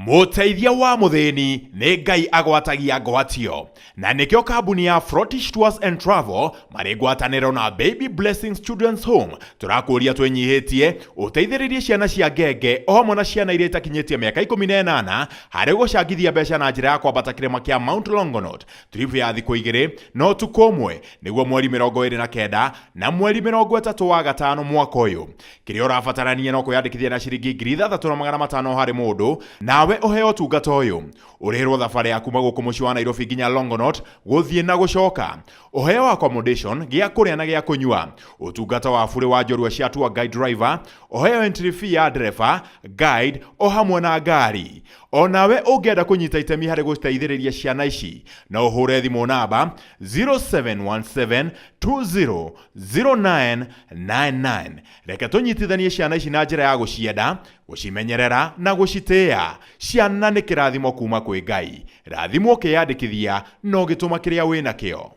Mũteithia wa muthĩni nĩ Ngai agwatagia ngwatio. Na nĩkĩo kambuni ya Flourish Tours and Travel marĩ ngwatanĩro na Baby Blessings Children's Home tũrakũria twĩnyihĩtie ũteithĩrĩrie ciana cia ngenge o hamwe na ciana iria itakinyĩtie mĩaka 18 harĩ gũcangithia mbeca na njĩra ya kwambata kĩrĩma kĩa Mount Longonot trip ya thikũ 2 no ũtukũ ũmwe nĩguo mweri 29 na mweri 30 wa gatano mwaka ũyũ. Kĩrĩa ũrabatarania no kwĩyandĩkithia na ciringi 3,500 harĩ mũndũ, nawe ũheo ũtungata ũyũ. Ũrĩhĩrwo thabarĩ ya kuma gũkũ mũciĩ wa Nairobi nginya Longonot gũthiĩ na gũcoka. Ũheo accommodation gĩa kũrĩa na gĩa kũnyua. Ũtungata wa bure wa njorua cia tour guide driver. Ũheo entry fee ya ndereba, guide o hamwe na ngari. O nawe ũngĩenda kũnyita itemi harĩ gũteithĩrĩria ciana ici, no ũhũre thimũ namba 0717200999. Reke tũnyitithanie ciana ici na njĩra ya gũcienda, gũcimenyerera na gũcitĩa. Ciana nĩ kĩrathimo kuma kwĩ Ngai. Rathimo ũkĩyandĩkithia no gĩtũma kĩrĩa wĩna kĩo.